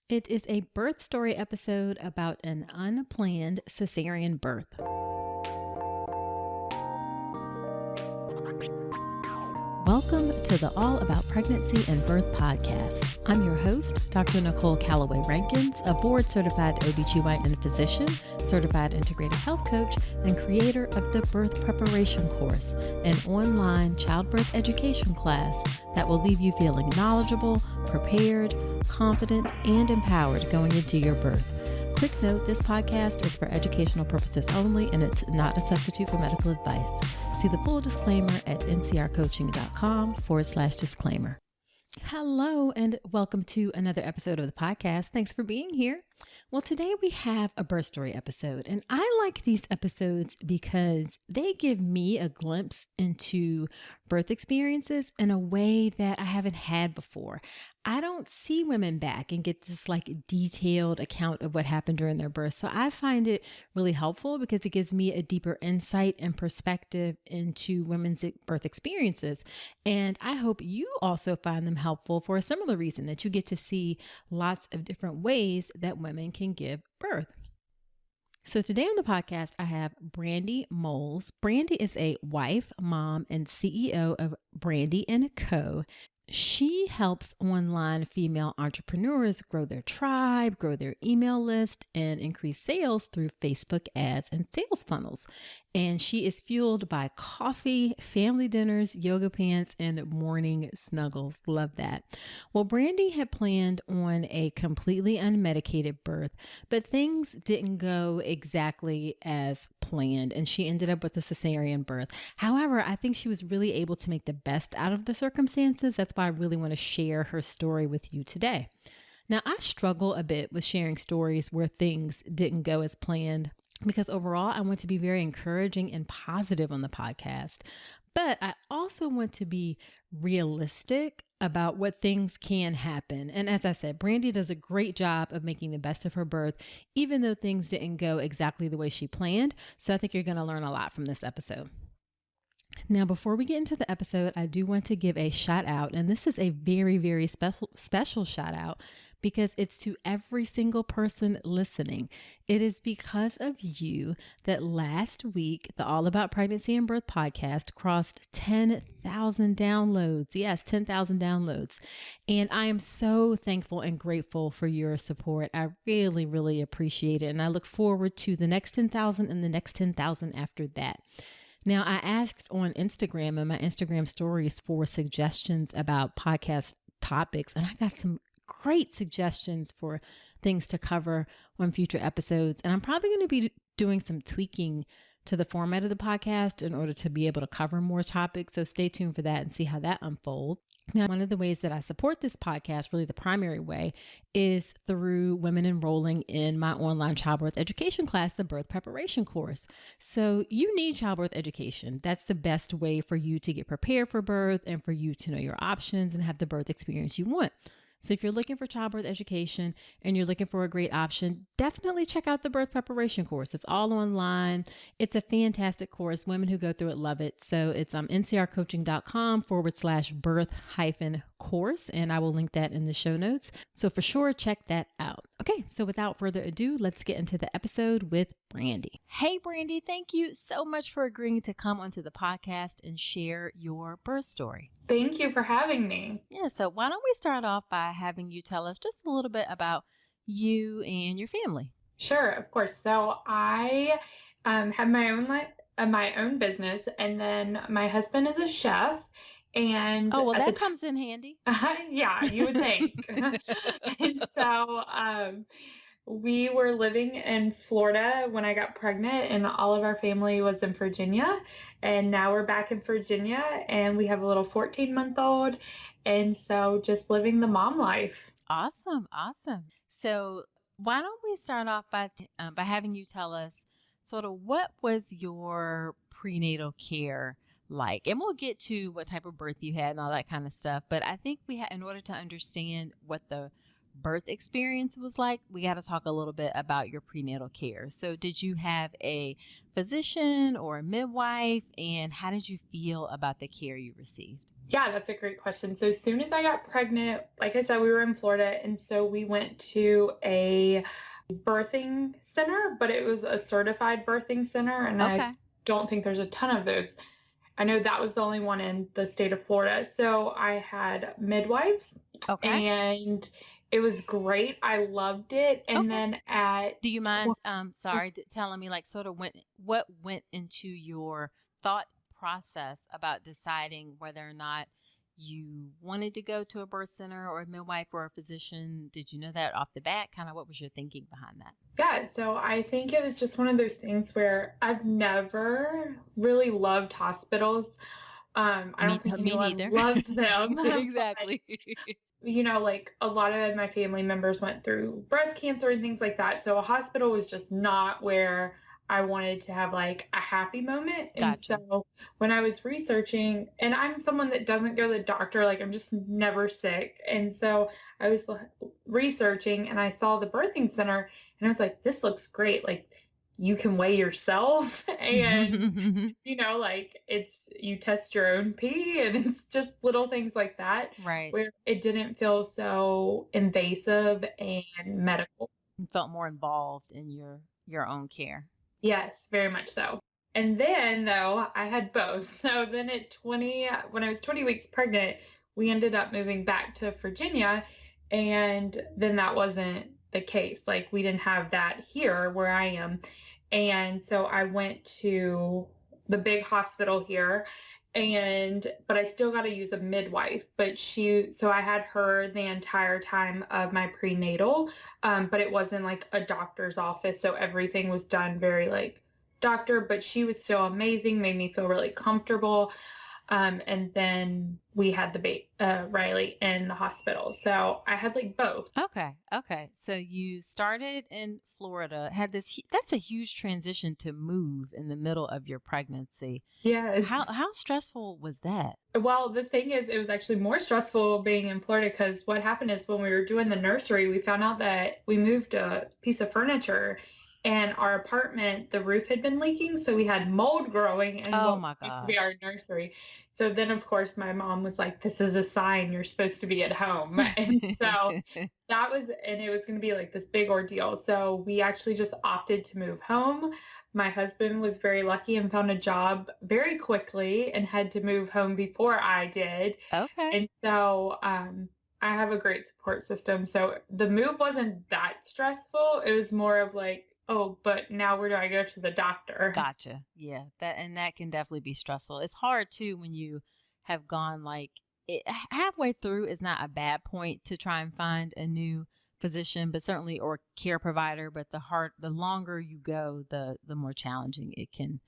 It is a birth story episode about an unplanned cesarean birth. Welcome to the All About Pregnancy and Birth podcast. I'm your host, Dr. Nicole Calloway Rankins, a board-certified OBGYN physician, certified integrative health coach, and creator of the Birth Preparation Course, an online childbirth education class that will leave you feeling knowledgeable, prepared, confident, and empowered going into your birth. Quick note, this podcast is for educational purposes only, and it's not a substitute for medical advice. See the full disclaimer at ncrcoaching.com/disclaimer. Hello, and welcome to another episode of the podcast. Thanks for being here. Well, today we have a birth story episode, and I like these episodes because they give me a glimpse into birth experiences in a way that I haven't had before. I don't see women back and get this detailed account of what happened during their birth. So I find it really helpful because it gives me a deeper insight and perspective into women's birth experiences. And I hope you also find them helpful for a similar reason, that you get to see lots of different ways that women can give birth. So today on the podcast, I have Brandi Mowles. Brandi is a wife, mom, and CEO of Brandi & Co. She helps online female entrepreneurs grow their tribe, grow their email list, and increase sales through Facebook ads and sales funnels. And she is fueled by coffee, family dinners, yoga pants, and morning snuggles. Love that. Well, Brandi had planned on a completely unmedicated birth, but things didn't go exactly as planned, and she ended up with a cesarean birth. However, I think she was really able to make the best out of the circumstances. That's why I really want to share her story with you today. Now, I struggle a bit with sharing stories where things didn't go as planned because overall I want to be very encouraging and positive on the podcast. But I also want to be realistic about what things can happen. And as I said, Brandi does a great job of making the best of her birth, even though things didn't go exactly the way she planned. So I think you're going to learn a lot from this episode. Now, before we get into the episode, I do want to give a shout out, and this is a very, very special shout out because it's to every single person listening. It is because of you that last week, the All About Pregnancy and Birth podcast crossed 10,000 downloads. Yes, 10,000 downloads. And I am so thankful and grateful for your support. I really, really appreciate it. And I look forward to the next 10,000 and the next 10,000 after that. Now, I asked on Instagram and my Instagram stories for suggestions about podcast topics, and I got some great suggestions for things to cover on future episodes. And I'm probably going to be doing some tweaking to the format of the podcast in order to be able to cover more topics. So stay tuned for that and see how that unfolds. Now, one of the ways that I support this podcast, really the primary way, is through women enrolling in my online childbirth education class, the Birth Preparation Course. So you need childbirth education. That's the best way for you to get prepared for birth and for you to know your options and have the birth experience you want. So if you're looking for childbirth education and you're looking for a great option, definitely check out the Birth Preparation Course. It's all online. It's a fantastic course. Women who go through it love it. So it's ncrcoaching.com/birth-course. And I will link that in the show notes. So for sure, check that out. Okay, so without further ado, let's get into the episode with Brandi. Hey, Brandi, thank you so much for agreeing to come onto the podcast and share your birth story. Thank you for having me. Yeah, so why don't we start off by having you tell us just a little bit about you and your family? Sure, of course. So I have my own business, and then my husband is a chef. And that comes in handy. Yeah, you would think. And so we were living in Florida when I got pregnant, and all of our family was in Virginia. And now we're back in Virginia, and we have a little 14-month-old. And so just living the mom life. Awesome. So why don't we start off by having you tell us sort of what was your prenatal care like? And we'll get to what type of birth you had and all that kind of stuff. But I think in order to understand what the birth experience was like, we got to talk a little bit about your prenatal care. So did you have a physician or a midwife, and how did you feel about the care you received? Yeah, that's a great question. So as soon as I got pregnant, like I said, we were in Florida, and so we went to a birthing center, but it was a certified birthing center, and I Okay. don't think there's a ton of those. I know that was the only one in the state of Florida. So I had midwives, Okay. and it was great. I loved it. And Okay. then at Do you mind, 20, sorry, telling me like sort of what went into your thought process about deciding whether or not you wanted to go to a birth center or a midwife or a physician? Did you know that off the bat? Kind of what was your thinking behind that? yeah, so I think it was just one of those things where I've never really loved hospitals. I don't think Me anyone neither. loves them, but Exactly. like a lot of my family members went through breast cancer and things like that. So a hospital was just not where I wanted to have like a happy moment. And Gotcha. so when I was researching, and I'm someone that doesn't go to the doctor, like I'm just never sick. And so I was researching and I saw the birthing center and I was like, this looks great. Like you can weigh yourself and like you test your own pee and it's just little things like that Right. where it didn't feel so invasive and medical. You felt more involved in your own care. Yes, very much so. And then though, I had both. So then at 20, when I was 20 weeks pregnant, we ended up moving back to Virginia. And then that wasn't the case. Like we didn't have that here where I am. And so I went to the big hospital here but I still got to use a midwife, so I had her the entire time of my prenatal, but it wasn't like a doctor's office. So everything was done very like doctor, but she was still amazing, made me feel really comfortable. And then we had Riley in the hospital. So I had like both. Okay. Okay. So you started in Florida, had that's a huge transition to move in the middle of your pregnancy. Yes. How stressful was that? Well, the thing is, it was actually more stressful being in Florida because what happened is when we were doing the nursery, we found out that we moved a piece of furniture and our apartment, the roof had been leaking. So we had mold growing in Oh what my used to be our gosh. nursery. So then, of course, my mom was like, this is a sign you're supposed to be at home. And so and it was going to be like this big ordeal. So we actually just opted to move home. My husband was very lucky and found a job very quickly and had to move home before I did. Okay. And so I have a great support system. So the move wasn't that stressful. It was more of like, oh, but now where do I go to the doctor? Gotcha. Yeah. That can definitely be stressful. It's hard too when you have gone like halfway through is not a bad point to try and find a new physician, but certainly or care provider. But the longer you go, the more challenging it can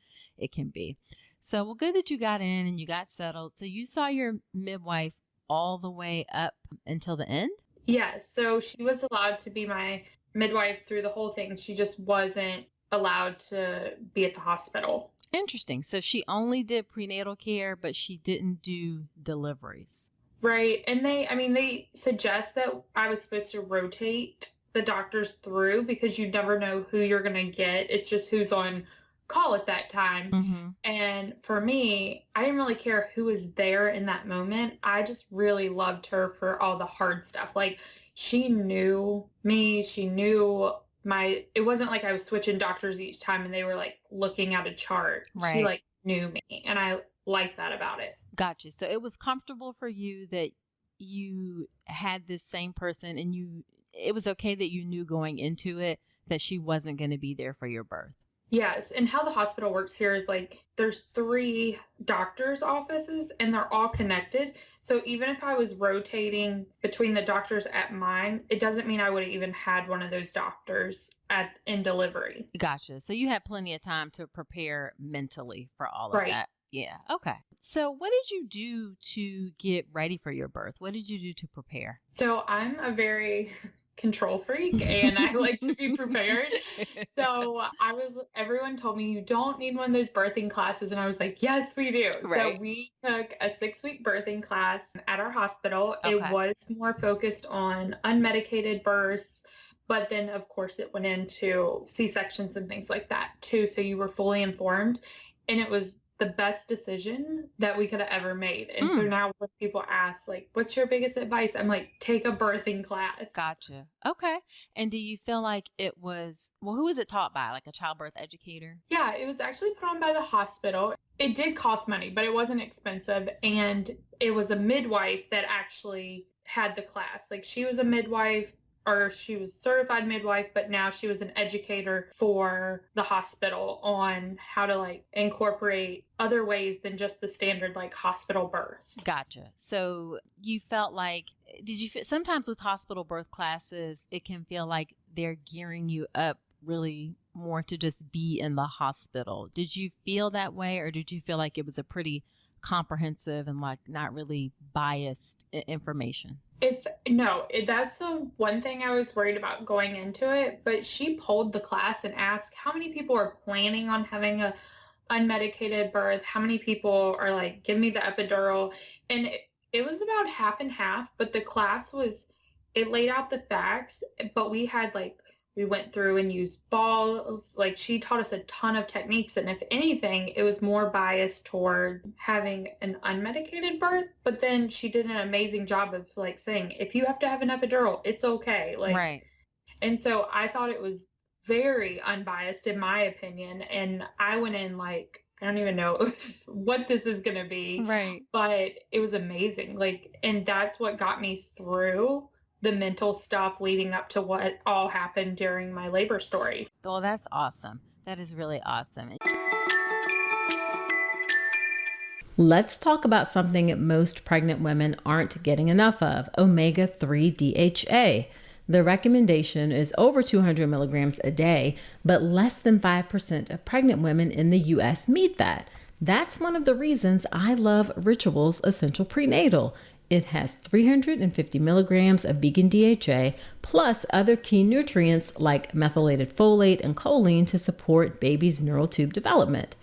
be. So well, good that you got in and you got settled. So you saw your midwife all the way up until the end. Yes. So she was allowed to be my midwife through the whole thing. She just wasn't allowed to be at the hospital. Interesting. So she only did prenatal care, but she didn't do deliveries. Right. And they suggest that I was supposed to rotate the doctors through because you never know who you're going to get. It's just who's on call at that time. Mm-hmm. And for me, I didn't really care who was there in that moment. I just really loved her for all the hard stuff. Like she knew me, she knew it wasn't like I was switching doctors each time and they were like looking at a chart. She Right. like knew me and I liked that about it. Gotcha. So it was comfortable for you that you had this same person and it was okay that you knew going into it that she wasn't going to be there for your birth. Yes, and how the hospital works here is like there's three doctors' offices and they're all connected. So even if I was rotating between the doctors at mine, it doesn't mean I would have even had one of those doctors in delivery. Gotcha. So you had plenty of time to prepare mentally for all of Right. that. Yeah. Okay. So what did you do to get ready for your birth? What did you do to prepare? So I'm a very control freak and I like to be prepared. So everyone told me you don't need one of those birthing classes. And I was like, yes, we do. So Right. we took a 6-week birthing class at our hospital. It Okay. was more focused on unmedicated births, but then of course it went into C-sections and things like that too. So you were fully informed. And it was the best decision that we could have ever made. And so now when people ask, like, what's your biggest advice? I'm like, take a birthing class. Gotcha. Okay. And do you feel like it was, well, who was it taught by? Like a childbirth educator? Yeah, it was actually put on by the hospital. It did cost money, but it wasn't expensive. And it was a midwife that actually had the class. Like she was a midwife, or she was certified midwife, but now she was an educator for the hospital on how to like incorporate other ways than just the standard like hospital birth. Gotcha. So you felt like, did you feel sometimes with hospital birth classes, it can feel like they're gearing you up really more to just be in the hospital. Did you feel that way, or did you feel like it was a pretty comprehensive and like not really biased information? That's the one thing I was worried about going into it, but she polled the class and asked how many people are planning on having a unmedicated birth, how many people are like, give me the epidural. And it was about half and half, but the class it laid out the facts, but we went through and used balls. Like she taught us a ton of techniques. And if anything, it was more biased toward having an unmedicated birth. But then she did an amazing job of like saying, if you have to have an epidural, it's okay. Like, right. And so I thought it was very unbiased in my opinion. And I went in like, I don't even know what this is going to be. Right. But it was amazing. Like, and that's what got me through the mental stuff leading up to what all happened during my labor story. Well, that's awesome. That is really awesome. Let's talk about something most pregnant women aren't getting enough of, omega-3 DHA. The recommendation is over 200 milligrams a day, but less than 5% of pregnant women in the U.S. meet that. That's one of the reasons I love Ritual's Essential Prenatal. It has 350 milligrams of vegan DHA plus other key nutrients like methylated folate and choline to support baby's neural tube development.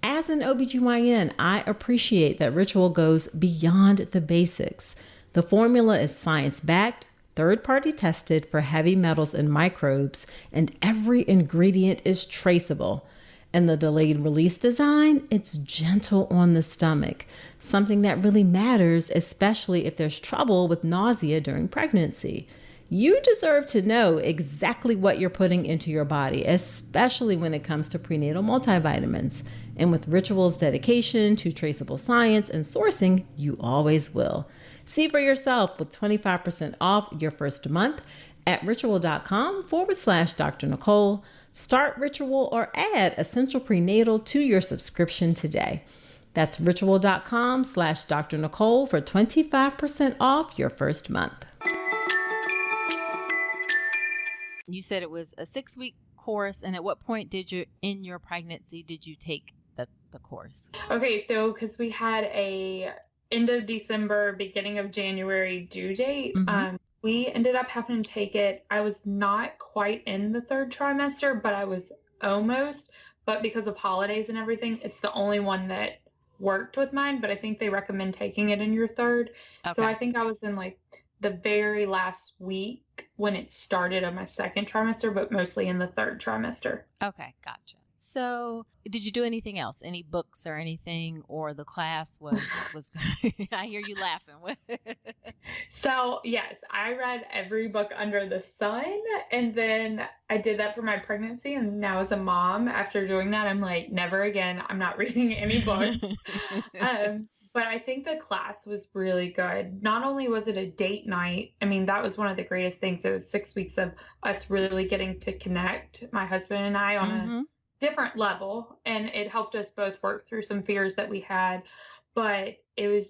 As an OBGYN, I appreciate that Ritual goes beyond the basics. The formula is science-backed, third-party tested for heavy metals and microbes, and every ingredient is traceable. And the delayed release design, it's gentle on the stomach, something that really matters, especially if there's trouble with nausea during pregnancy. You deserve to know exactly what you're putting into your body, especially when it comes to prenatal multivitamins. And with Ritual's dedication to traceable science and sourcing, you always will. See for yourself with 25% off your first month at ritual.com/Dr. Nicole. Start Ritual or add Essential Prenatal to your subscription today. That's ritual.com/Dr. Nicole for 25% off your first month. You said it was a 6-week course, and at what point in your pregnancy did you take the course? Okay, so because we had a end of December, beginning of January due date, we ended up having to take it. I was not quite in the third trimester, but I was almost. But because of holidays and everything, it's the only one that worked with mine. But I think they recommend taking it in your third. Okay. So I think I was in like the very last week when it started of my second trimester, but mostly in the third trimester. Okay, gotcha. So did you do anything else? Any books or anything, or the class was I hear you laughing. So yes, I read every book under the sun, and then I did that for my pregnancy. And now as a mom, after doing that, I'm like, never again. I'm not reading any books. But I think the class was really good. Not only was it a date night, I mean, that was one of the greatest things. It was 6 weeks of us really getting to connect, my husband and I, on a different level, and it helped us both work through some fears that we had. But it was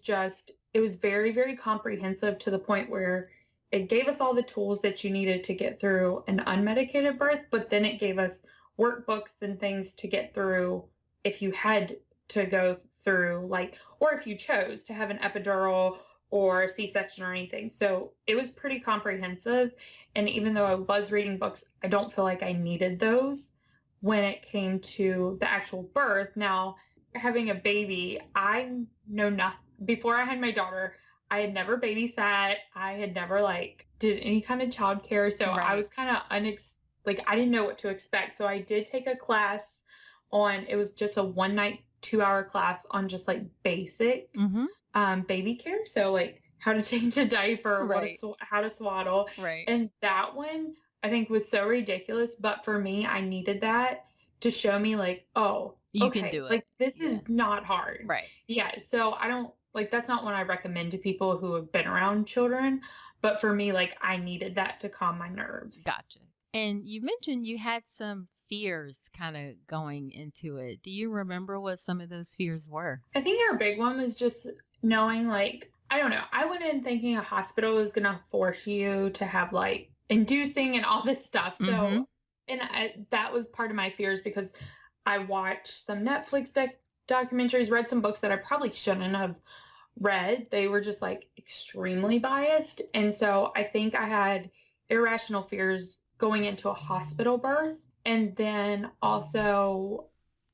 very, very comprehensive, to the point where it gave us all the tools that you needed to get through an unmedicated birth, but then it gave us workbooks and things to get through if you had to go through, like, or if you chose to have an epidural or a C-section or anything. So it was pretty comprehensive. And even though I was reading books, I don't feel like I needed those when it came to the actual birth. Now, having a baby, I know nothing. Before I had my daughter, I had never babysat. I had never did any kind of childcare. So I was kind of I didn't know what to expect. So I did take a class it was just a one night 2-hour class on just like basic Mm-hmm. baby care. So like how to change a diaper, Right. how to swaddle. Right. And that one I think was so ridiculous. But for me, I needed that to show me like, oh, You can okay, do it. like this Yeah. is not hard. Right. Yeah. So I don't like that's not one I recommend to people who have been around children. But for me, like I needed that to calm my nerves. Gotcha. And you mentioned you had some fears kind of going into it. Do you remember what some of those fears were? I think our big one was just knowing, like, I don't know. I went in thinking a hospital was going to force you to have like inducing and all this stuff. Mm-hmm. So, and that was part of my fears because I watched some Netflix documentaries, read some books that I probably shouldn't have read. They were just like extremely biased. And so I think I had irrational fears going into a hospital birth. And then also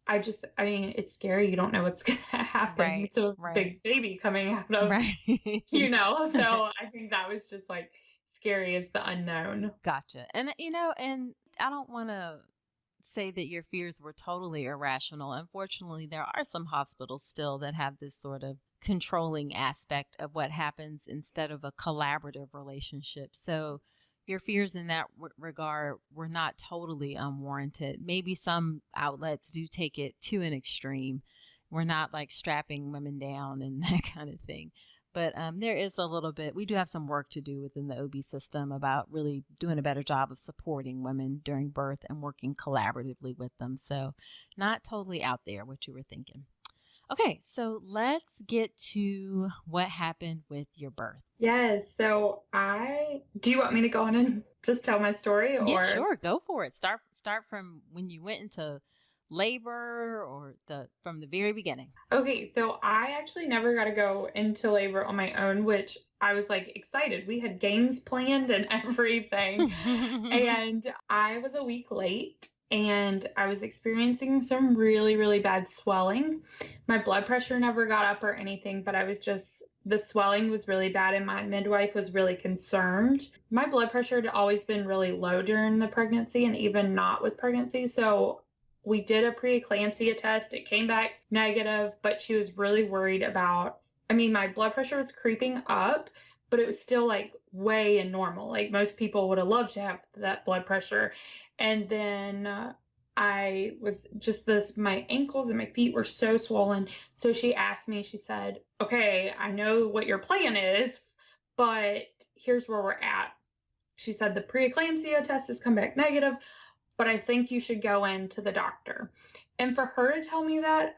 I mean, it's scary. You don't know what's going to happen. Right. It's a Right. big baby coming out of, Right. So I think that was just like scary as the unknown. Gotcha. And, and I don't want to say that your fears were totally irrational. Unfortunately, there are some hospitals still that have this sort of controlling aspect of what happens instead of a collaborative relationship. So your fears in that regard were not totally unwarranted. Maybe some outlets do take it to an extreme. We're not like strapping women down and that kind of thing. But there is a little bit, we do have some work to do within the OB system about really doing a better job of supporting women during birth and working collaboratively with them. So not totally out there what you were thinking. Okay, so let's get to what happened with your birth. Yes. So do you want me to go on and just tell my story Yeah, or? sure. Go for it. Start from when you went into labor or from the very beginning. Okay, so I actually never got to go into labor on my own, which I was like excited. We had games planned and everything. And I was a week late and I was experiencing some really, really bad swelling. My blood pressure never got up or anything, but the swelling was really bad and my midwife was really concerned. My blood pressure had always been really low during the pregnancy and even not with pregnancy. So we did a preeclampsia test. It came back negative, but she was really worried about, I mean, my blood pressure was creeping up, but it was still like way in normal. Like most people would have loved to have that blood pressure. And then I was just my ankles and my feet were so swollen. So she asked me, she said, okay, I know what your plan is, but here's where we're at. She said, the preeclampsia test has come back negative, but I think you should go in to the doctor. And for her to tell me that,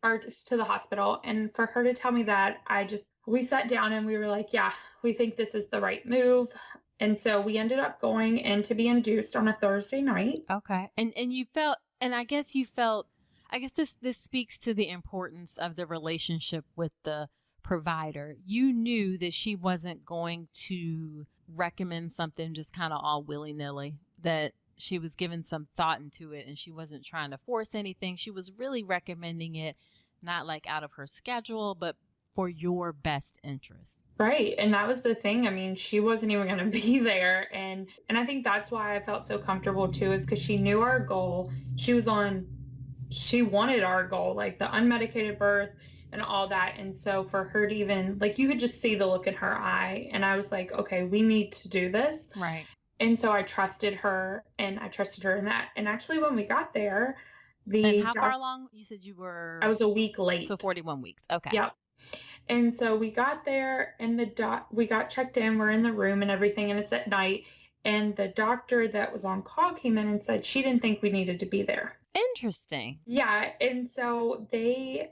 or to the hospital, and for her to tell me that, we sat down and we were like, yeah, we think this is the right move. And so we ended up going in to be induced on a Thursday night. Okay. And I guess this speaks to the importance of the relationship with the provider. You knew that she wasn't going to recommend something just kind of all willy-nilly, that she was giving some thought into it and she wasn't trying to force anything. She was really recommending it, not like out of her schedule, but for your best interest. Right. And that was the thing. I mean, she wasn't even going to be there. And I think that's why I felt so comfortable too, is because she knew our goal. She wanted our goal, like the unmedicated birth and all that. And so for her to even, like, you could just see the look in her eye. And I was like, okay, we need to do this. Right. And so I trusted her and I trusted her in that. And actually when we got there, and how far along? You said you were? I was a week late. So 41 weeks. Okay. Yep. And so we got there and we got checked in. We're in the room and everything, and it's at night. And the doctor that was on call came in and said she didn't think we needed to be there. Interesting. Yeah. And so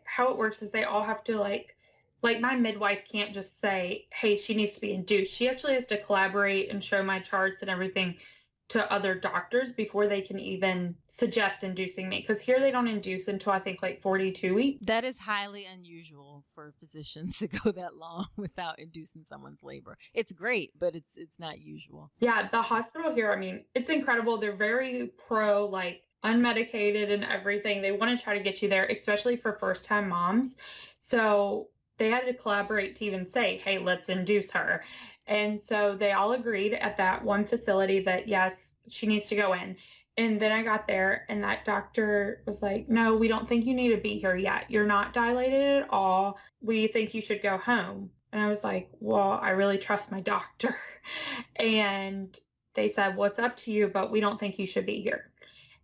how it works is they all have to like my midwife can't just say, hey, she needs to be induced. She actually has to collaborate and show my charts and everything to other doctors before they can even suggest inducing me. Because here they don't induce until I think like 42 weeks. That is highly unusual for physicians to go that long without inducing someone's labor. It's great, but it's not usual. Yeah, the hospital here, I mean, it's incredible. They're very pro, like unmedicated and everything. They want to try to get you there, especially for first-time moms. So they had to collaborate to even say, hey, let's induce her. And so they all agreed at that one facility that, yes, she needs to go in. And then I got there and that doctor was like, no, we don't think you need to be here yet. You're not dilated at all. We think you should go home. And I was like, well, I really trust my doctor. And they said, well, it's up to you, but we don't think you should be here.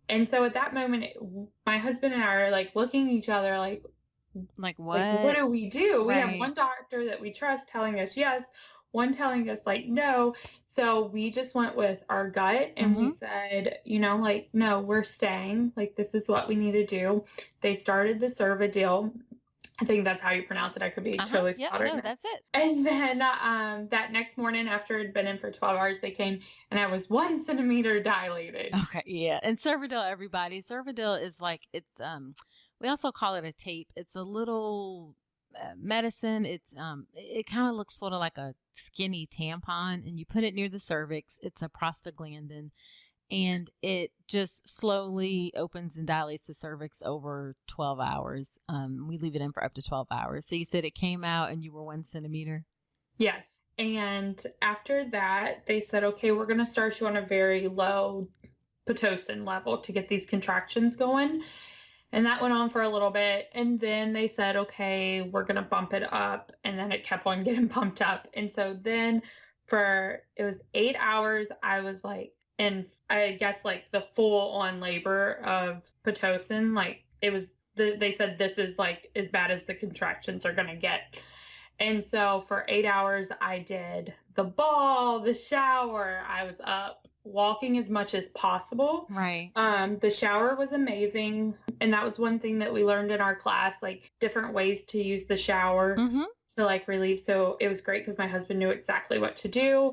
And so at that moment, my husband and I are like looking at each other Like what what? do we do? We have Right. one doctor that we trust telling us yes, one telling us like no. So we just went with our gut and we Mm-hmm. said, like, no, we're staying. Like, this is what we need to do. They started the Cervidil. I think that's how you pronounce it. I could be Uh-huh. totally Yep. slaughtering No, that. that's it. And then that next morning, after I'd been in for 12 hours, they came and I was 1 centimeter dilated. Okay, yeah. And Cervidil, everybody. Cervidil is like we also call it a tape. It's a little medicine. It kind of looks sort of like a skinny tampon, and you put it near the cervix. It's a prostaglandin, and it just slowly opens and dilates the cervix over 12 hours. We leave it in for up to 12 hours. So you said it came out and you were 1 centimeter. Yes. And after that, they said, okay, we're going to start you on a very low Pitocin level to get these contractions going. And that went on for a little bit. And then they said, okay, we're going to bump it up. And then it kept on getting pumped up. And so then it was 8 hours, I was like, and I guess like the full on labor of Pitocin, like it was, they said this is like as bad as the contractions are going to get. And so for 8 hours, I did the ball, the shower. I was up walking as much as possible. Right. The shower was amazing. And that was one thing that we learned in our class, like different ways to use the shower Mm-hmm. to like relieve. So it was great because my husband knew exactly what to do.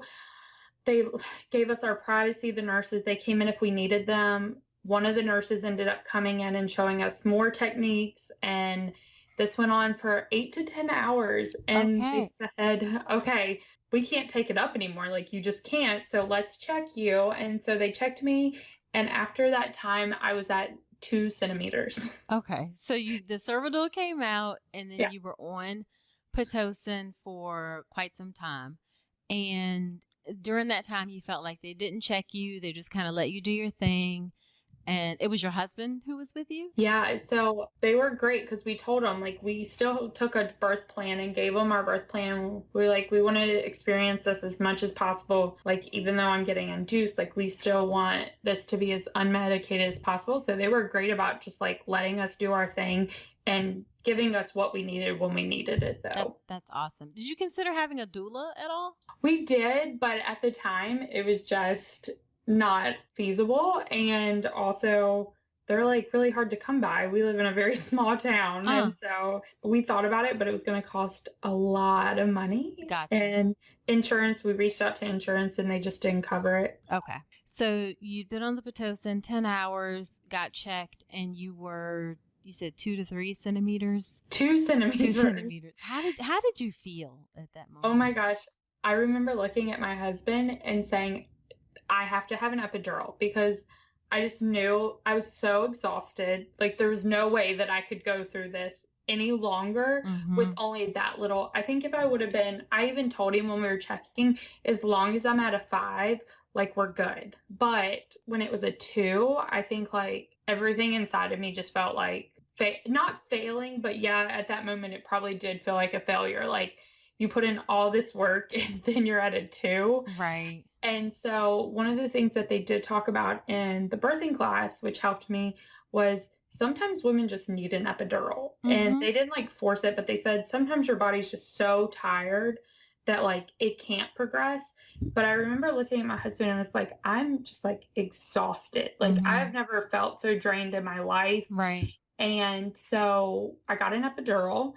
They gave us our privacy, the nurses. They came in if we needed them. One of the nurses ended up coming in and showing us more techniques, and this went on for 8 to 10 hours. And they Okay. said, okay, we can't take it up anymore. Like, you just can't. So let's check you. And so they checked me. And after that time, I was at 2 centimeters. Okay. So the Cervidil came out and then Yeah. you were on Pitocin for quite some time. And during that time you felt like they didn't check you. They just kind of let you do your thing. And it was your husband who was with you? Yeah, so they were great because we told them like we still took a birth plan and gave them our birth plan. We want to experience this as much as possible. Like, even though I'm getting induced, like we still want this to be as unmedicated as possible. So they were great about just like letting us do our thing and giving us what we needed when we needed it though. That's awesome. Did you consider having a doula at all? We did, but at the time it was just not feasible. And also, they're like really hard to come by. We live in a very small town. And so we thought about it, but it was going to cost a lot of money. Gotcha. And insurance, we reached out to insurance and they just didn't cover it. Okay. So you'd been on the Pitocin 10 hours, got checked, and you said 2 to 3 centimeters? 2 centimeters. 2 centimeters. How did you feel at that moment? Oh my gosh. I remember looking at my husband and saying, I have to have an epidural because I just knew I was so exhausted. Like, there was no way that I could go through this any longer with only that little. I think if I would have been, I even told him when we were checking, as long as I'm at a 5, like, we're good. But when it was a 2, I think like everything inside of me just felt like not failing, but yeah, at that moment it probably did feel like a failure. Like, you put in all this work and then you're at a 2. Right. And so one of the things that they did talk about in the birthing class, which helped me, was sometimes women just need an epidural. And they didn't like force it, but they said sometimes your body's just so tired that like it can't progress. But I remember looking at my husband and I was like, I'm just like exhausted. Like, I've never felt so drained in my life. Right. And so I got an epidural.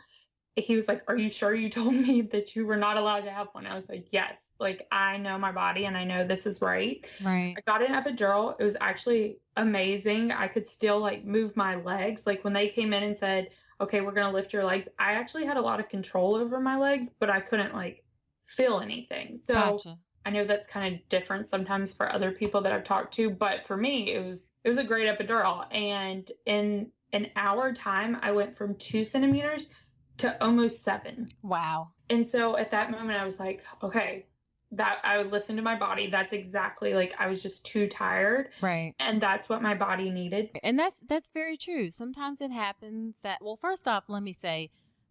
He was like, are you sure you told me that you were not allowed to have one? I was like, yes. Like, I know my body and I know this is right. Right. I got an epidural. It was actually amazing. I could still like move my legs. Like, when they came in and said, okay, we're going to lift your legs, I actually had a lot of control over my legs, but I couldn't like feel anything. So Gotcha. I know that's kind of different sometimes for other people that I've talked to, but for me, it was a great epidural. And in an hour time, I went from 2 centimeters to almost 7. Wow. And so at that moment, I was like, okay, that I would listen to my body. That's exactly like I was just too tired. Right. And that's what my body needed. And that's very true. Sometimes it happens that, well, first off, let me say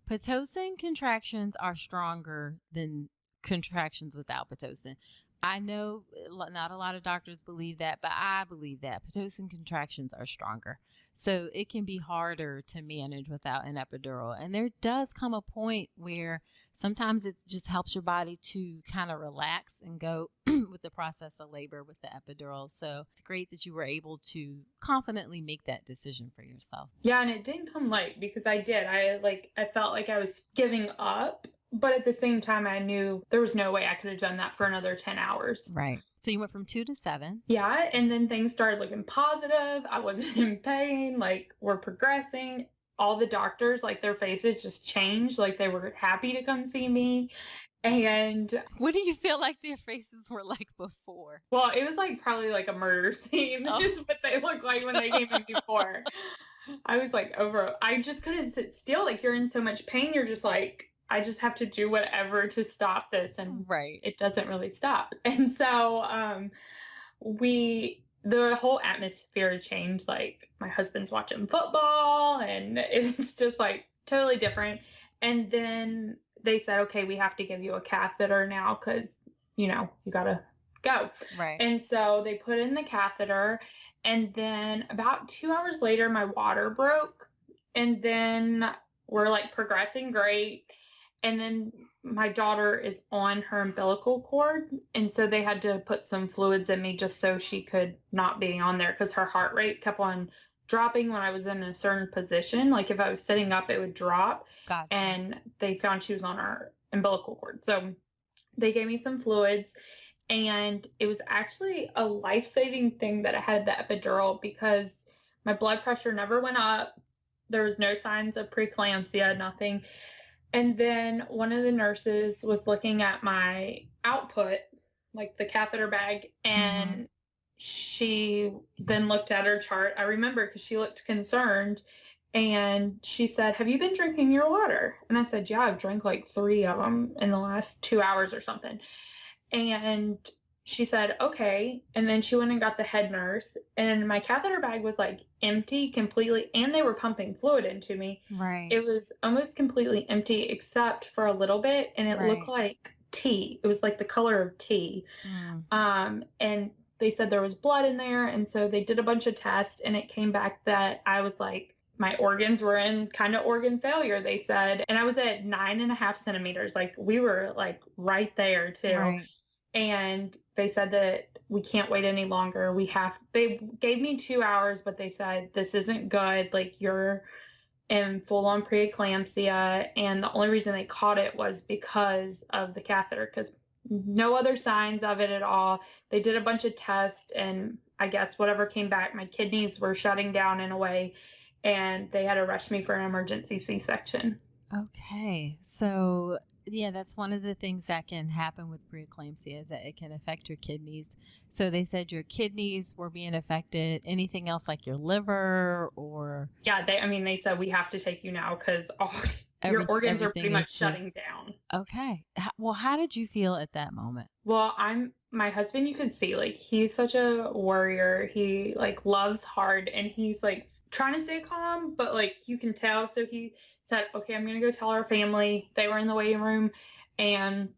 Pitocin contractions are stronger than contractions without Pitocin. I know not a lot of doctors believe that, but I believe that Pitocin contractions are stronger. So it can be harder to manage without an epidural. And there does come a point where sometimes it just helps your body to kind of relax and go with the process of labor with the epidural. So it's great that you were able to confidently make that decision for yourself. Yeah, and it didn't come light because I did. I felt like I was giving up, but at the same time I knew there was no way I could have done that for another 10 hours. Right. So you went from 2 to 7. Yeah, and then things started looking positive. I wasn't in pain, like we're progressing. All the doctors, like their faces just changed, like they were happy to come see me. And what do you feel like their faces were like before? Well, it was like probably like a murder scene is what they looked like when they came in before. I was like I just couldn't sit still. Like you're in so much pain. You're just like, I just have to do whatever to stop this. And it doesn't really stop. And so the whole atmosphere changed. Like my husband's watching football and it was just like totally different. And then they said, okay, we have to give you a catheter now because, you gotta go. Right. And so they put in the catheter, and then about 2 hours later, my water broke, and then we're like progressing great. And then my daughter is on her umbilical cord, and so they had to put some fluids in me just so she could not be on there because her heart rate kept on dropping when I was in a certain position. Like if I was sitting up, it would drop. Gotcha. And they found she was on our umbilical cord. So they gave me some fluids, and it was actually a life-saving thing that I had the epidural because my blood pressure never went up. There was no signs of preeclampsia, nothing. And then one of the nurses was looking at my output, like the catheter bag, and she then looked at her chart. I remember because she looked concerned, and she said, have you been drinking your water? And I said, yeah, I've drank like 3 of them in the last 2 hours or something. And she said, okay. And then she went and got the head nurse, and my catheter bag was like empty completely, and they were pumping fluid into me. Right. It was almost completely empty except for a little bit, and it looked like tea. It was like the color of tea. And they said there was blood in there, and so they did a bunch of tests, and it came back that I was like, my organs were in kind of organ failure, they said. And I was at 9.5 centimeters. Like we were like right there too. Right. And they said that we can't wait any longer. They gave me 2 hours, but they said, this isn't good. Like you're in full on preeclampsia. And the only reason they caught it was because of the catheter, because no other signs of it at all. They did a bunch of tests, and I guess whatever came back, my kidneys were shutting down in a way, and they had to rush me for an emergency C-section. Okay. So yeah, that's one of the things that can happen with preeclampsia is that it can affect your kidneys. So they said your kidneys were being affected. Anything else like your liver or? Yeah, they said we have to take you now because your organs are pretty much shutting down. Okay. Well, how did you feel at that moment? Well, my husband, you could see, like, he's such a warrior. He like loves hard, and he's like trying to stay calm, but like you can tell. So he said, okay, I'm going to go tell our family. They were in the waiting room. And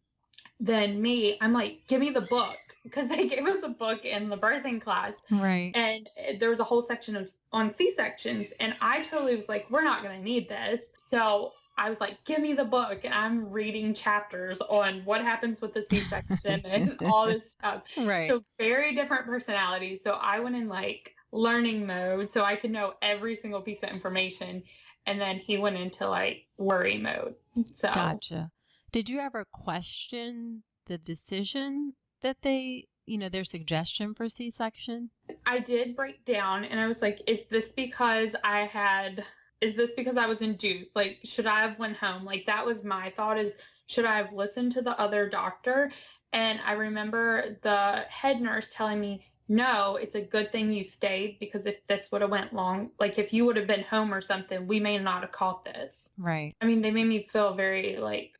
then I'm like, give me the book. Because they gave us a book in the birthing class. Right. And there was a whole section on C-sections. And I totally was like, we're not going to need this. So I was like, give me the book. And I'm reading chapters on what happens with the C-section and all this stuff. Right. So very different personalities. So I went in like learning mode so I could know every single piece of information. And then he went into like worry mode. So Gotcha. Did you ever question the decision that their suggestion for C-section? I did break down, and I was like, is this because I was induced? Like, should I have went home? Like, that was my thought, is should I have listened to the other doctor? And I remember the head nurse telling me, no, it's a good thing you stayed, because if this would have went long, like if you would have been home or something, we may not have caught this. Right. I mean, they made me feel very like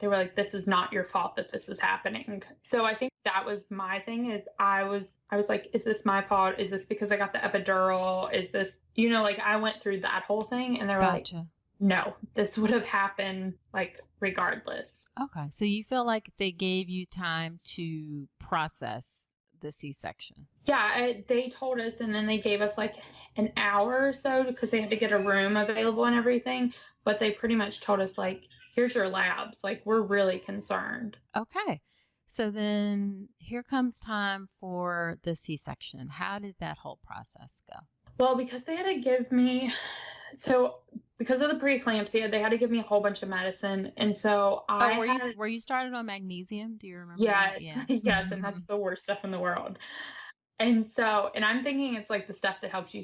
they were like, this is not your fault that this is happening. So I think that was my thing is I was like, is this my fault? Is this because I got the epidural? Is this, like I went through that whole thing and they were like, Gotcha. no, this would have happened like regardless. Okay. So you feel like they gave you time to process the C-section? Yeah, they told us, and then they gave us like an hour or so because they had to get a room available and everything. But they pretty much told us like, here's your labs. Like, we're really concerned. Okay. So then here comes time for the C-section. How did that whole process go? Well, because they had to give me, because of the preeclampsia, they had to give me a whole bunch of medicine. And so Were you started on magnesium? Do you remember yes, that? Yeah. yes, and that's the worst stuff in the world. And I'm thinking it's like the stuff that helps you,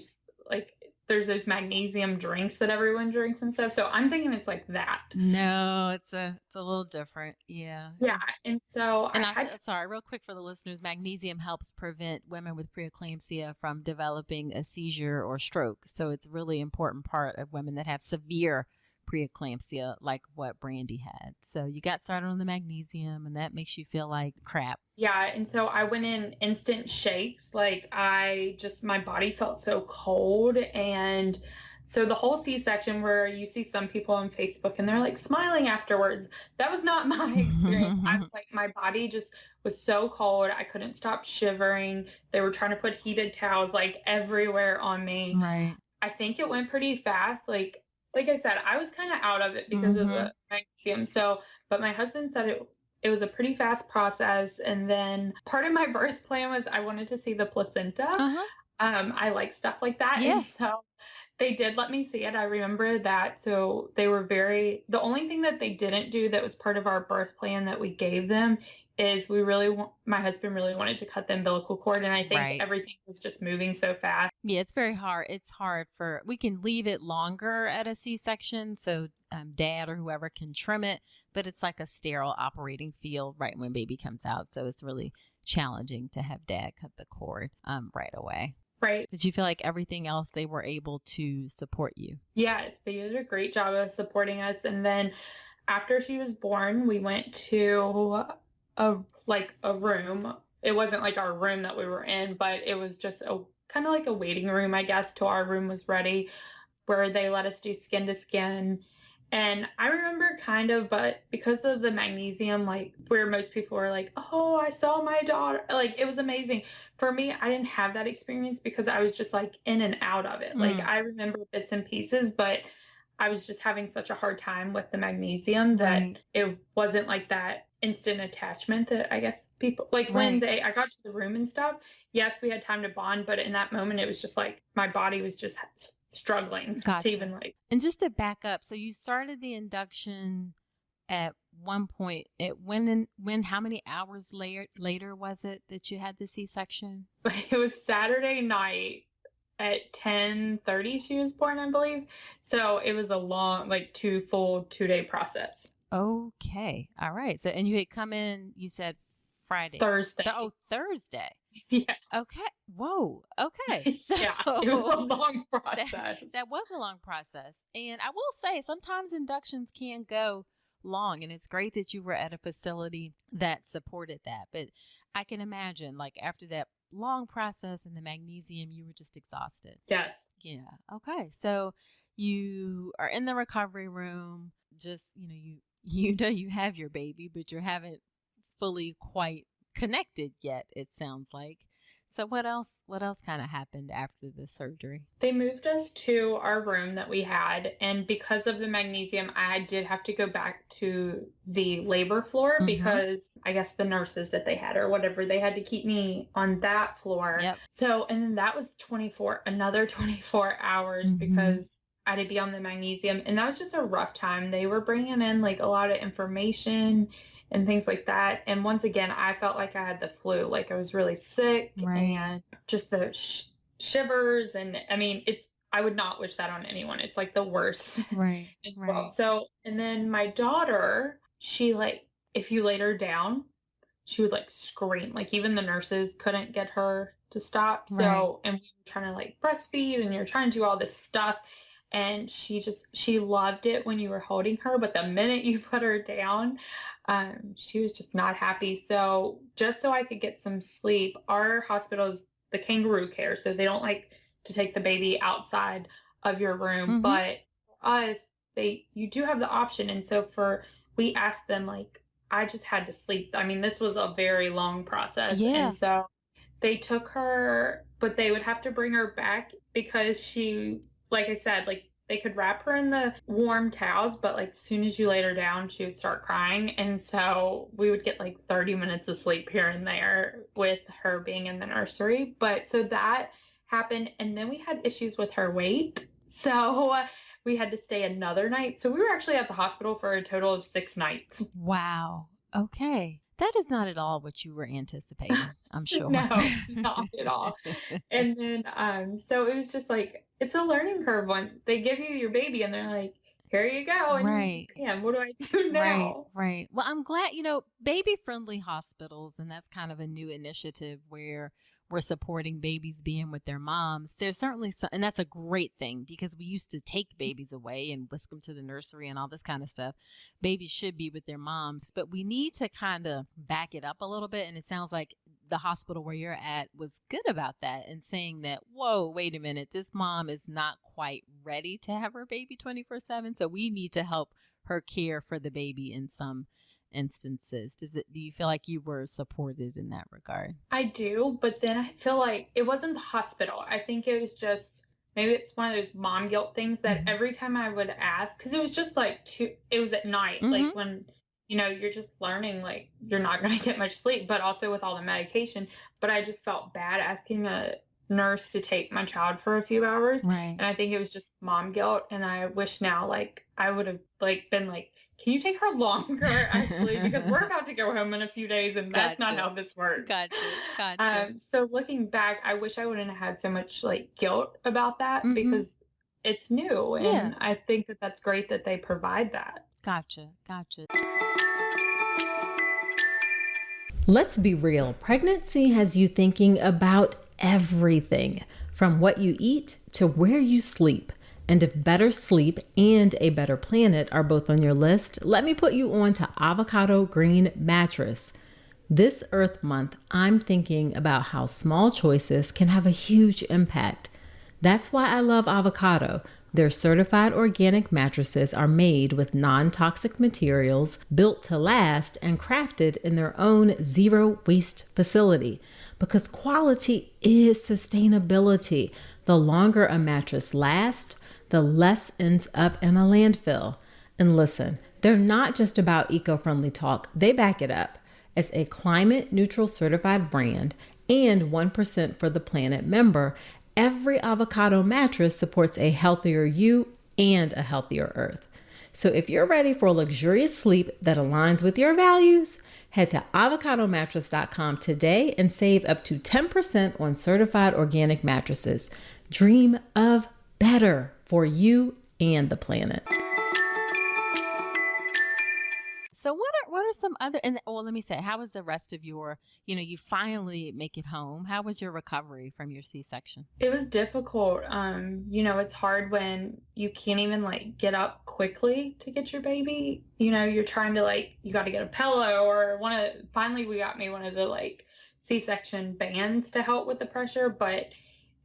like, there's those magnesium drinks that everyone drinks and stuff. So I'm thinking it's like that. No, it's a little different. Yeah. Yeah. And so Sorry, real quick for the listeners, magnesium helps prevent women with preeclampsia from developing a seizure or stroke. So it's a really important part of women that have severe preeclampsia, like what Brandi had. So you got started on the magnesium, and that makes you feel like crap. Yeah. And so I went in instant shakes. Like my body felt so cold. And so the whole C-section where you see some people on Facebook and they're like smiling afterwards, that was not my experience. I was like, my body just was so cold. I couldn't stop shivering. They were trying to put heated towels like everywhere on me. Right. I think it went pretty fast. Like I said, I was kind of out of it because of the magnesium. So, but my husband said it was a pretty fast process. And then part of my birth plan was I wanted to see the placenta. I like stuff like that. Yeah. And so they did let me see it. I remember that. So they were the only thing that they didn't do that was part of our birth plan that we gave them is my husband really wanted to cut the umbilical cord. And I think everything was just moving so fast. Yeah, it's very hard. It's hard we can leave it longer at a C-section. So dad or whoever can trim it, but it's like a sterile operating field right when baby comes out. So it's really challenging to have dad cut the cord right away. Right. Did you feel like everything else they were able to support you? Yes, they did a great job of supporting us. And then after she was born, we went to a room. It wasn't like our room that we were in, but it was just a kind of like a waiting room, I guess, till our room was ready, where they let us do skin to skin. And I remember but because of the magnesium, like where most people were like, oh, I saw my daughter, like it was amazing. For me, I didn't have that experience because I was just like in and out of it. Like I remember bits and pieces, but I was just having such a hard time with the magnesium that it wasn't like that instant attachment that I guess people like when I got to the room and stuff. Yes, we had time to bond, but in that moment, it was just like my body was just struggling to even like. And just to back up, so you started the induction at one point. When how many hours later was it that you had the C-section? It was Saturday night at 10:30 she was born, I believe. So it was a long, like 2-day process. Okay. All right. So, and you had come in, you said Friday. Thursday. Thursday. Yeah. Okay. Whoa. Okay. So yeah, it was a long process. That was a long process. And I will say sometimes inductions can go long, and it's great that you were at a facility that supported that. But I can imagine like after that long process and the magnesium, you were just exhausted. Yes. Yeah. Okay. So you are in the recovery room, just, you have your baby, but you haven't fully quite connected yet, it sounds like. So what else kind of happened after the surgery? They moved us to our room that we had, and because of the magnesium, I did have to go back to the labor floor because I guess the nurses that they had or whatever, they had to keep me on that floor. Yep. So, and then that was another 24 hours because I had to be on the magnesium, and that was just a rough time. They were bringing in like a lot of information and things like that. And once again, I felt like I had the flu, like I was really sick and just the shivers. And I mean, I would not wish that on anyone. It's like the worst. Right. So, and then my daughter, she like, if you laid her down, she would like scream. Like even the nurses couldn't get her to stop. So, and we were trying to like breastfeed and you're trying to do all this stuff. and she loved it when you were holding her, but the minute you put her down, she was just not happy. So just so I could get some sleep, our hospital is the kangaroo care, so they don't like to take the baby outside of your room. Mm-hmm. But for us, they you do have the option, and so for we asked them like I just had to sleep. I mean, this was a very long process, and Yeah. so they took her, but they would have to bring her back because like I said, like they could wrap her in the warm towels, but like as soon as you laid her down, she would start crying. And so we would get like 30 minutes of sleep here and there with her being in the nursery. But so that happened. And then we had issues with her weight. So we had to stay another night. So we were actually at the hospital for a total of 6 nights. Wow. Okay. That is not at all what you were anticipating, I'm sure. No, not at all. And then, so it was just like, it's a learning curve when they give you your baby and they're like, here you go. And Right. man, what do I do Right, now? right. Well, I'm glad, baby friendly hospitals, and that's kind of a new initiative where we're supporting babies being with their moms. There's certainly some, and that's a great thing because we used to take babies away and whisk them to the nursery and all this kind of stuff. Babies should be with their moms, but we need to kind of back it up a little bit. And it sounds like the hospital where you're at was good about that and saying that, whoa, wait a minute, this mom is not quite ready to have her baby 24/7. So we need to help her care for the baby in some instances. Do you feel like you were supported in that regard? I do, but then I feel like it wasn't the hospital. I think it was just maybe it's one of those mom guilt things that Mm-hmm. every time I would ask, because it was just like it was at night, like Mm-hmm. when you're just learning, like you're not going to get much sleep, but also with all the medication. But I just felt bad asking a nurse to take my child for a few hours, Right. and I think it was just mom guilt. And I wish now, like I would have like been like, can you take her longer, actually? Because we're about to go home in a few days, and that's not Gotcha. how this works. Gotcha. Gotcha. So looking back, I wish I wouldn't have had so much like guilt about that Mm-hmm. because it's new, Yeah. and I think that that's great that they provide that. Gotcha. Gotcha. Let's be real. Pregnancy has you thinking about everything from what you eat to where you sleep. And if better sleep and a better planet are both on your list, let me put you on to Avocado Green Mattress. This Earth Month, I'm thinking about how small choices can have a huge impact. That's why I love Avocado. Their certified organic mattresses are made with non-toxic materials, built to last, and crafted in their own zero waste facility. Because quality is sustainability. The longer a mattress lasts, the less ends up in a landfill. And listen, they're not just about eco-friendly talk, they back it up. As a climate neutral certified brand and 1% for the planet member, every avocado mattress supports a healthier you and a healthier earth. So if you're ready for luxurious sleep that aligns with your values, head to avocadomattress.com today and save up to 10% on certified organic mattresses. Dream of better for you and the planet. So what are some other, and well, let me say, how was the rest of your, you finally make it home. How was your recovery from your C-section? It was difficult. It's hard when you can't even like get up quickly to get your baby. You're trying to like you got to get a pillow or finally we got me one of the like C-section bands to help with the pressure, but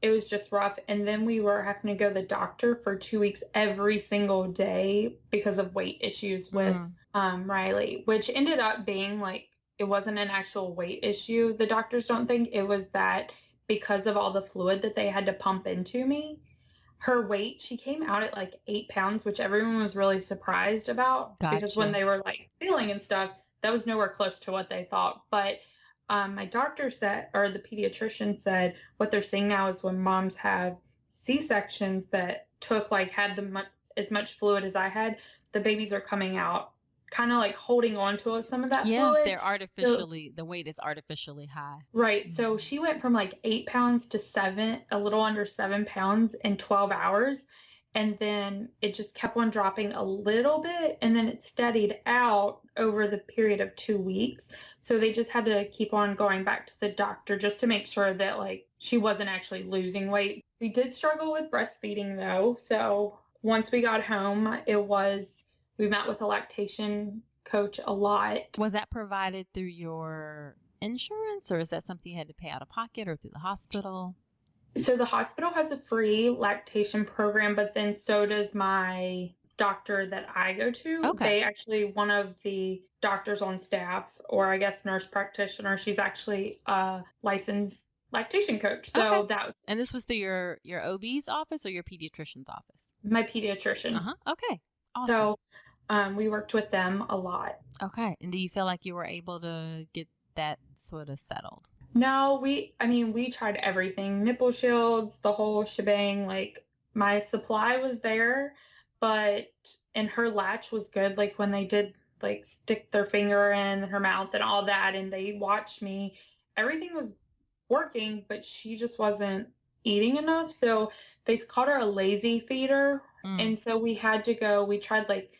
it was just rough. And then we were having to go to the doctor for 2 weeks every single day because of weight issues with Riley, which ended up being like it wasn't an actual weight issue. The doctors don't think it was that because of all the fluid that they had to pump into me. Her weight, she came out at like 8 pounds, which everyone was really surprised about because when Gotcha. they were like feeling and stuff, that was nowhere close to what they thought. But my doctor said, or the pediatrician said, what they're seeing now is when moms have C-sections that had as much fluid as I had, the babies are coming out kind of like holding on to some of that Yeah, fluid. they're artificially, the weight is artificially high. Right. So she went from like 8 pounds to a little under 7 pounds in 12 hours. And then it just kept on dropping a little bit. And then it steadied out over the period of 2 weeks. So they just had to keep on going back to the doctor just to make sure that like she wasn't actually losing weight. We did struggle with breastfeeding though. So once we got home, we met with a lactation coach a lot. Was that provided through your insurance, or is that something you had to pay out of pocket or through the hospital? So the hospital has a free lactation program, but then so does my doctor that I go to. Okay. They actually, one of the doctors on staff, or I guess nurse practitioner, she's actually a licensed lactation coach. So Okay. that was. And this was through your OB's office or your pediatrician's office? My pediatrician. Okay. Awesome. So we worked with them a lot. Okay. And do you feel like you were able to get that sort of settled? No, we tried everything, nipple shields, the whole shebang. Like my supply was there, and her latch was good. Like when they did like stick their finger in her mouth and all that, and they watched me, everything was working, but she just wasn't eating enough. So they called her a lazy feeder. And so we tried like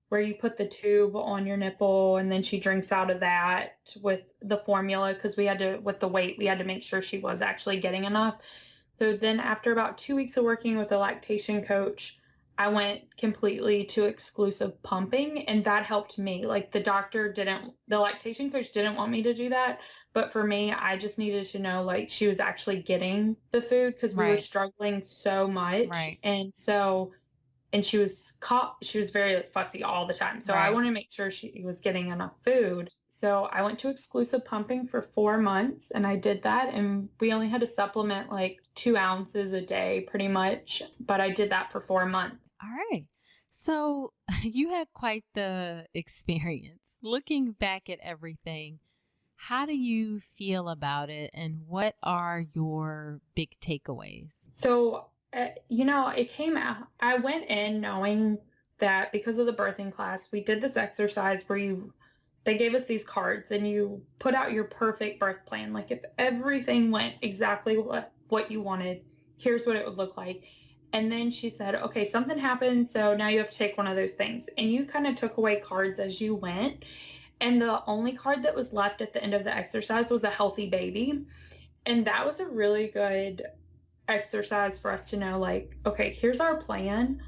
where you put the tube on your nipple and then she drinks out of that with the formula, because with the weight, we had to make sure she was actually getting enough. So then after about 2 weeks of working with a lactation coach, I went completely to exclusive pumping, and that helped me. Like the lactation coach didn't want me to do that, but for me, I just needed to know like she was actually getting the food, because we were struggling so much. Right. And she was very fussy all the time. So I wanted to make sure she was getting enough food. So I went to exclusive pumping for 4 months, and I did that. And we only had to supplement like 2 ounces a day pretty much. But I did that for 4 months. All right. So you had quite the experience. Looking back at everything, how do you feel about it? And what are your big takeaways? So it came out. I went in knowing that because of the birthing class, we did this exercise where they gave us these cards and you put out your perfect birth plan. Like if everything went exactly what you wanted, here's what it would look like. And then she said, okay, something happened, so now you have to take one of those things. And you kind of took away cards as you went. And the only card that was left at the end of the exercise was a healthy baby. And that was a really good exercise for us to know, like, okay, here's our plan,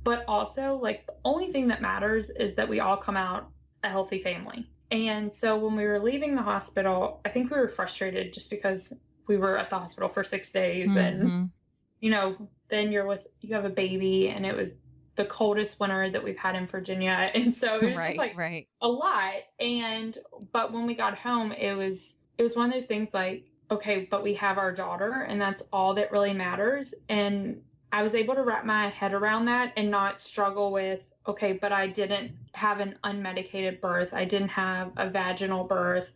but also like the only thing that matters is that we all come out a healthy family. And so when we were leaving the hospital, I think we were frustrated just because we were at the hospital for 6 days. And then you have a baby, and it was the coldest winter that we've had in Virginia, and so it was just like a lot. But when we got home, it was one of those things like, okay, but we have our daughter, and that's all that really matters. And I was able to wrap my head around that and not struggle with, okay, but I didn't have an unmedicated birth. I didn't have a vaginal birth.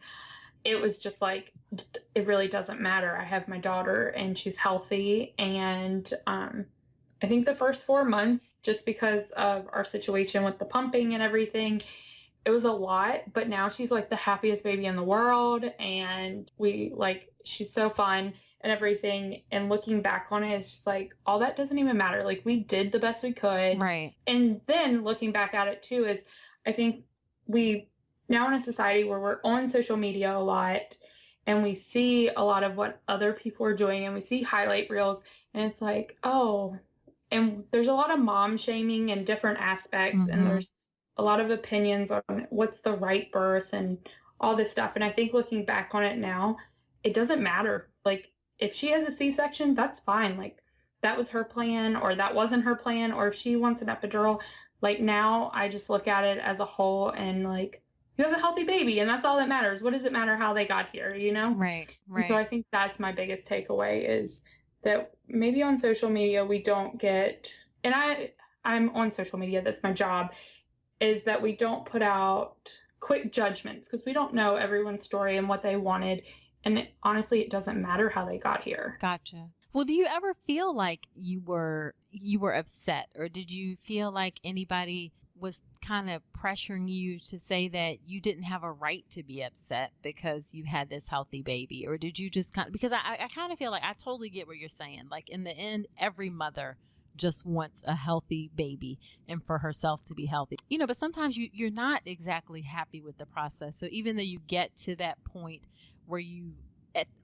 It was just like, it really doesn't matter. I have my daughter and she's healthy. And I think the first 4 months, just because of our situation with the pumping and everything, it was a lot, but now she's like the happiest baby in the world, and she's so fun and everything. And looking back on it, it's just like, all that doesn't even matter. Like we did the best we could. Right. And then looking back at it too, is I think we now in a society where we're on social media a lot, and we see a lot of what other people are doing, and we see highlight reels, and it's like, oh, and there's a lot of mom shaming in different aspects, and there's a lot of opinions on what's the right birth and all this stuff. And I think looking back on it now, it doesn't matter. Like if she has a C-section, that's fine. Like that was her plan, or that wasn't her plan, or if she wants an epidural, like now I just look at it as a whole, and like, you have a healthy baby, and that's all that matters. What does it matter how they got here, Right. And so I think that's my biggest takeaway, is that maybe on social media we don't get, and I'm on social media, that's my job, is that we don't put out quick judgments, because we don't know everyone's story and what they wanted. And honestly, it doesn't matter how they got here. Gotcha. Well, do you ever feel like you were upset, or did you feel like anybody was kind of pressuring you to say that you didn't have a right to be upset because you had this healthy baby? Or did you just because I kind of feel like I totally get what you're saying. Like in the end, every mother just wants a healthy baby and for herself to be healthy, but sometimes you're not exactly happy with the process. So even though you get to that point where you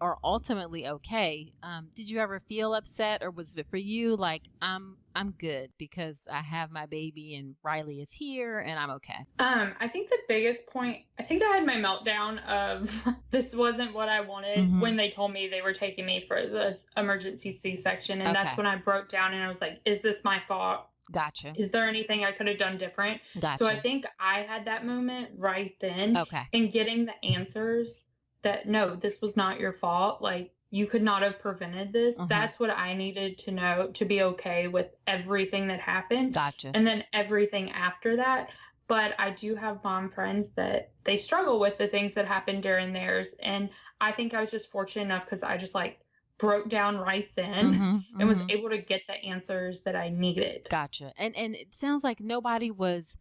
are ultimately okay. Did you ever feel upset, or was it for you like I'm good because I have my baby and Riley is here and I'm okay? I think the biggest point, I think I had my meltdown of this wasn't what I wanted Mm-hmm. when they told me they were taking me for the emergency C-section. And that's Okay. when I broke down and I was like, is this my fault? Gotcha. Is there anything I could have done different? So I Gotcha. think I had that moment right then Okay. and getting the answers that no, this was not your fault. Like you could not have prevented this. Mm-hmm. That's what I needed to know to be okay with everything that happened. Gotcha. And then everything after that. But I do have mom friends that they struggle with the things that happened during theirs. And I think I was just fortunate enough because I just like broke down right then Mm-hmm. and was Mm-hmm. able to get the answers that I needed. Gotcha. And it sounds like nobody was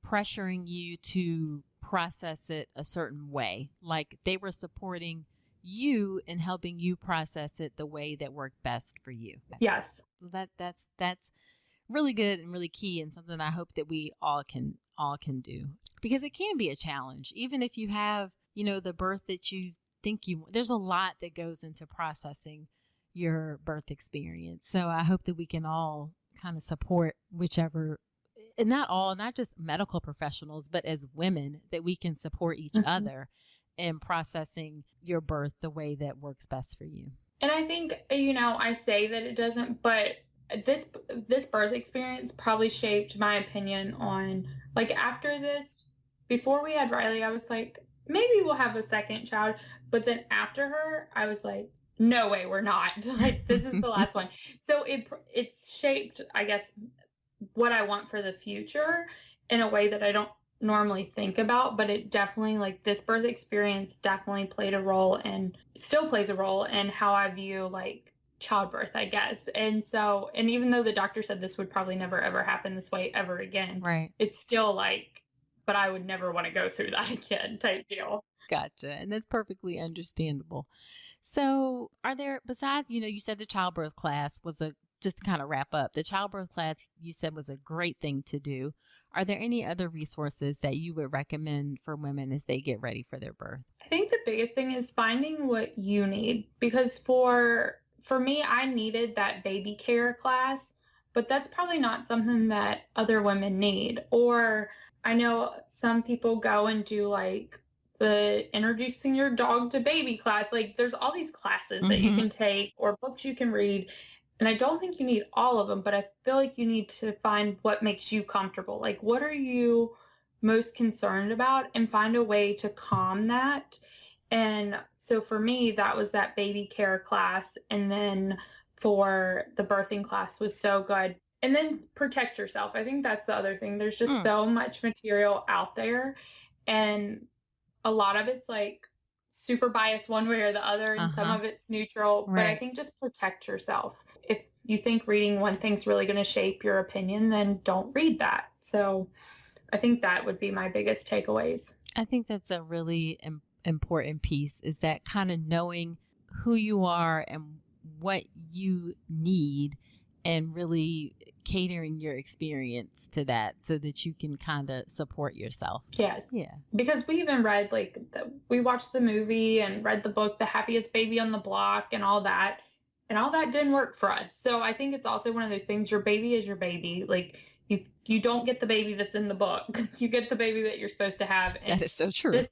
pressuring you to process it a certain way. Like they were supporting you and helping you process it the way that worked best for you. Yes. That's really good and really key, and something I hope that we all can do, because it can be a challenge even if you have, the birth that you think you. There's a lot that goes into processing your birth experience. So I hope that we can all kind of support whichever, and not just medical professionals, but as women, that we can support each other in processing your birth the way that works best for you. And I think, I say that it doesn't, but this birth experience probably shaped my opinion on, like, after this. Before we had Riley, I was like, maybe we'll have a second child. But then after her, I was like, no way, we're not. Like, this is the last one. So it's shaped, I guess, what I want for the future in a way that I don't normally think about, but it definitely, like, this birth experience definitely played a role and still plays a role in how I view, like, childbirth, I guess. And so, and even though the doctor said this would probably never ever happen this way ever again, Right. it's still like, but I would never want to go through that again type deal. Gotcha. And that's perfectly understandable. So are there, besides, you said the childbirth class was just to kind of wrap up, the childbirth class you said was a great thing to do. Are there any other resources that you would recommend for women as they get ready for their birth? I think the biggest thing is finding what you need, because for me, I needed that baby care class, but that's probably not something that other women need. Or I know some people go and do like the introducing your dog to baby class. Like there's all these classes that you can take or books you can read. And I don't think you need all of them, but I feel like you need to find what makes you comfortable. Like what are you most concerned about, and find a way to calm that. And so for me, that was that baby care class. And then for the birthing class was so good. And then protect yourself. I think that's the other thing. There's just so much material out there. And a lot of it's like super biased one way or the other. And some of it's neutral. But I think just protect yourself. If you think reading one thing's really going to shape your opinion, then don't read that. So I think that would be my biggest takeaways. I think that's a really important piece, is that kind of knowing who you are and what you need, and really catering your experience to that so that you can kind of support yourself. Yes. Yeah. Because we even read, like, we watched the movie and read the book, The Happiest Baby on the Block, and all that. And all that didn't work for us. So I think it's also one of those things, your baby is your baby. Like, you don't get the baby that's in the book. You get the baby that you're supposed to have. And that is so true.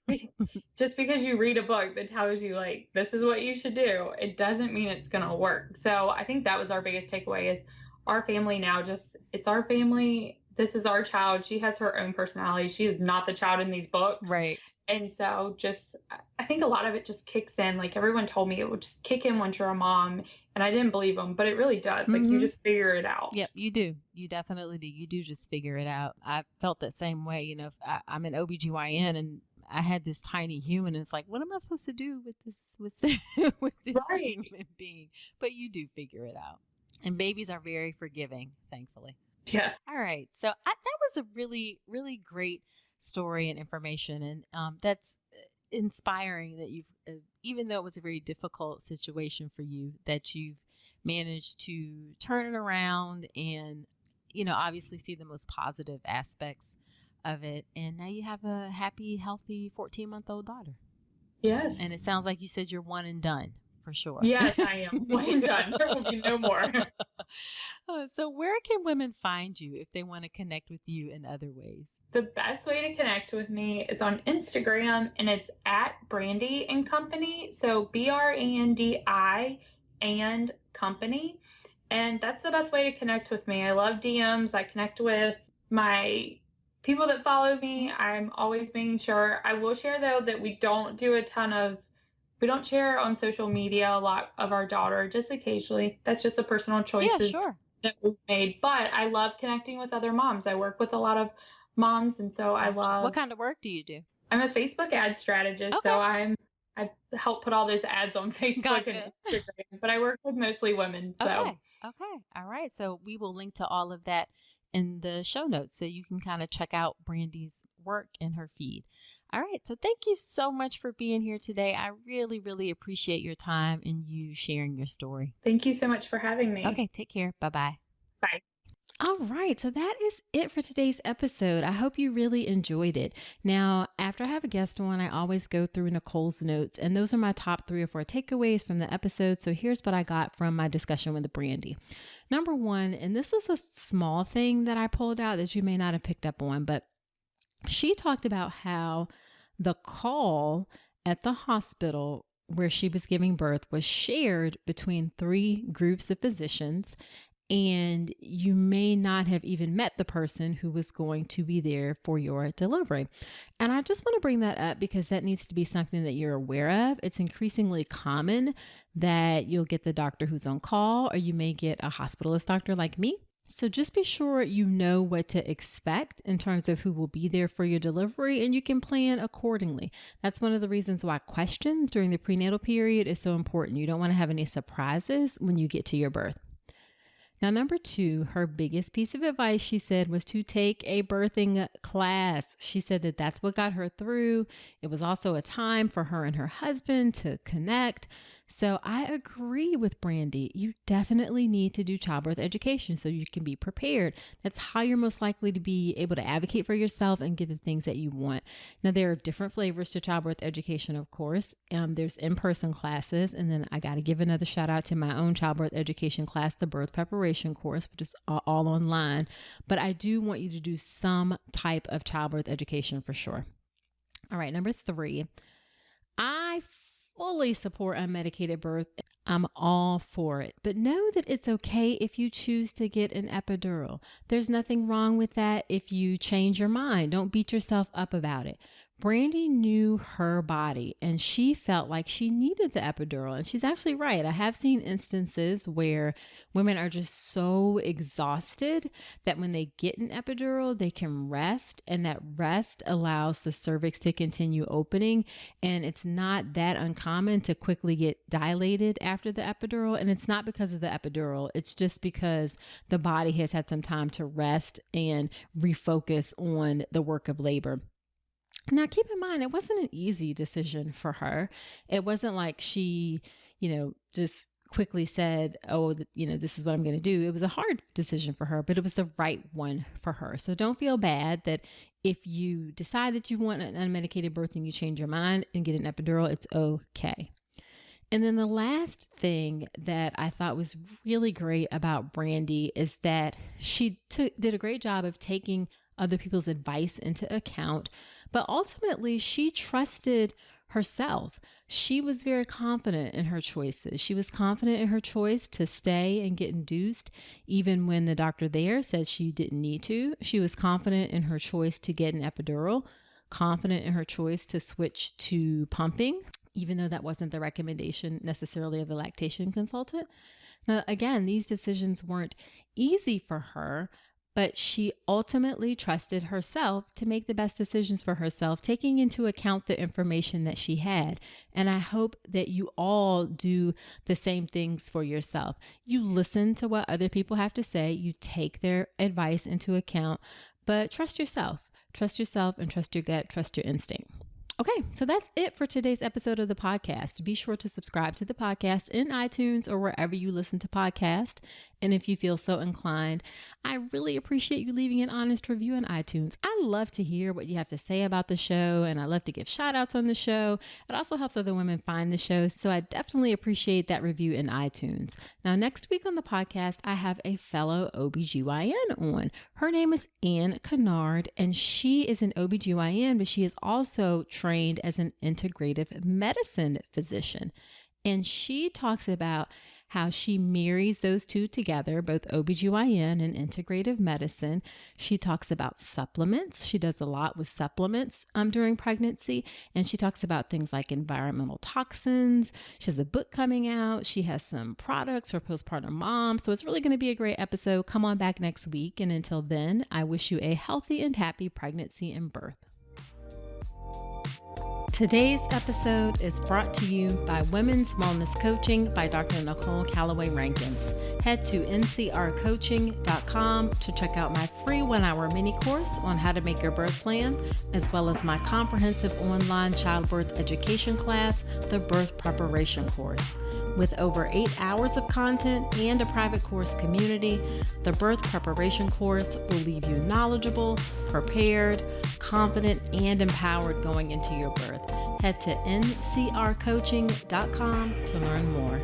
Just because you read a book that tells you, like, this is what you should do, it doesn't mean it's going to work. So I think that was our biggest takeaway, is our family now, it's our family. This is our child. She has her own personality. She is not the child in these books. Right. And so I think a lot of it just kicks in. Like everyone told me it would just kick in once you're a mom, and I didn't believe them, but it really does. Like you just figure it out. Yep, you do. You definitely do. You do just figure it out. I felt that same way. I'm an OBGYN and I had this tiny human, and it's like, what am I supposed to do with this right. human being? But you do figure it out. And babies are very forgiving, thankfully. Yeah. All right. So that was a really, really great story and information. And that's inspiring that you've, even though it was a very difficult situation for you, that you've managed to turn it around and, obviously see the most positive aspects of it. And now you have a happy, healthy 14-month-old daughter. Yes. And it sounds like you said you're one and done for sure. Yes, I am. One and done. There will be no more. So where can women find you if they want to connect with you in other ways? The best way to connect with me is on Instagram, and it's at Brandi and Company. So BRANDI and Company. And that's the best way to connect with me. I love DMs. I connect with my people that follow me. I'm always making sure. I will share, though, that we don't share on social media a lot of our daughter, just occasionally. That's just a personal choice that was made. But I love connecting with other moms. I work with a lot of moms, and so I love. What kind of work do you do? I'm a Facebook ad strategist, so I help put all those ads on Facebook and Instagram, but I work with mostly women. So. Okay. All right. So we will link to all of that in the show notes so you can kind of check out Brandi's work in her feed. All right. So thank you so much for being here today. I really, really appreciate your time and you sharing your story. Thank you so much for having me. Okay. Take care. Bye-bye. Bye. All right, so that is it for today's episode. I hope you really enjoyed it. Now, after I have a guest on, I always go through Nicole's notes, and those are my top 3 or 4 takeaways from the episode. So here's what I got from my discussion with Brandi. Number 1, and this is a small thing that I pulled out that you may not have picked up on, but she talked about how the call at the hospital where she was giving birth was shared between 3 groups of physicians. And you may not have even met the person who was going to be there for your delivery. And I just want to bring that up because that needs to be something that you're aware of. It's increasingly common that you'll get the doctor who's on call, or you may get a hospitalist doctor like me. So just be sure you know what to expect in terms of who will be there for your delivery, and you can plan accordingly. That's one of the reasons why questions during the prenatal period is so important. You don't want to have any surprises when you get to your birth. Now, number 2, her biggest piece of advice, she said, was to take a birthing class. She said that that's what got her through. It was also a time for her and her husband to connect. So I agree with Brandi. You definitely need to do childbirth education so you can be prepared. That's how you're most likely to be able to advocate for yourself and get the things that you want. Now, there are different flavors to childbirth education, of course. There's in-person classes, and then I got to give another shout out to my own childbirth education class, the birth preparation course, which is all online. But I do want you to do some type of childbirth education for sure. All right, number 3, I fully support unmedicated birth. I'm all for it. But know that it's okay if you choose to get an epidural. There's nothing wrong with that if you change your mind. Don't beat yourself up about it. Brandi knew her body and she felt like she needed the epidural. And she's actually right. I have seen instances where women are just so exhausted that when they get an epidural, they can rest, and that rest allows the cervix to continue opening. And it's not that uncommon to quickly get dilated after the epidural. And it's not because of the epidural. It's just because the body has had some time to rest and refocus on the work of labor. Now, keep in mind, it wasn't an easy decision for her. It wasn't like she, just quickly said, this is what I'm going to do. It was a hard decision for her, but it was the right one for her. So don't feel bad that if you decide that you want an unmedicated birth and you change your mind and get an epidural, it's okay. And then the last thing that I thought was really great about Brandi is that she did a great job of taking other people's advice into account, but ultimately she trusted herself. She was very confident in her choices. She was confident in her choice to stay and get induced, even when the doctor there said she didn't need to. She was confident in her choice to get an epidural, confident in her choice to switch to pumping, even though that wasn't the recommendation necessarily of the lactation consultant. Now, again, these decisions weren't easy for her, but she ultimately trusted herself to make the best decisions for herself, taking into account the information that she had. And I hope that you all do the same things for yourself. You listen to what other people have to say, you take their advice into account, but trust yourself. Trust yourself and trust your gut, trust your instinct. Okay, so that's it for today's episode of the podcast. Be sure to subscribe to the podcast in iTunes or wherever you listen to podcasts. And if you feel so inclined, I really appreciate you leaving an honest review on iTunes. I love to hear what you have to say about the show, and I love to give shout outs on the show. It also helps other women find the show, so I definitely appreciate that review in iTunes. Now, next week on the podcast, I have a fellow OBGYN on. Her name is Ann Kennard, and she is an OBGYN, but she is also trained as an integrative medicine physician. And she talks about how she marries those two together, both OBGYN and integrative medicine. She talks about supplements. She does a lot with supplements during pregnancy. And she talks about things like environmental toxins. She has a book coming out. She has some products for postpartum moms. So it's really going to be a great episode. Come on back next week. And until then, I wish you a healthy and happy pregnancy and birth. Today's episode is brought to you by Women's Wellness Coaching by Dr. Nicole Calloway Rankins. Head to ncrcoaching.com to check out my free 1-hour mini course on how to make your birth plan, as well as my comprehensive online childbirth education class, the Birth Preparation Course. With over 8 hours of content and a private course community, the Birth Preparation Course will leave you knowledgeable, prepared, confident, and empowered going into your birth. Head to ncrcoaching.com to learn more.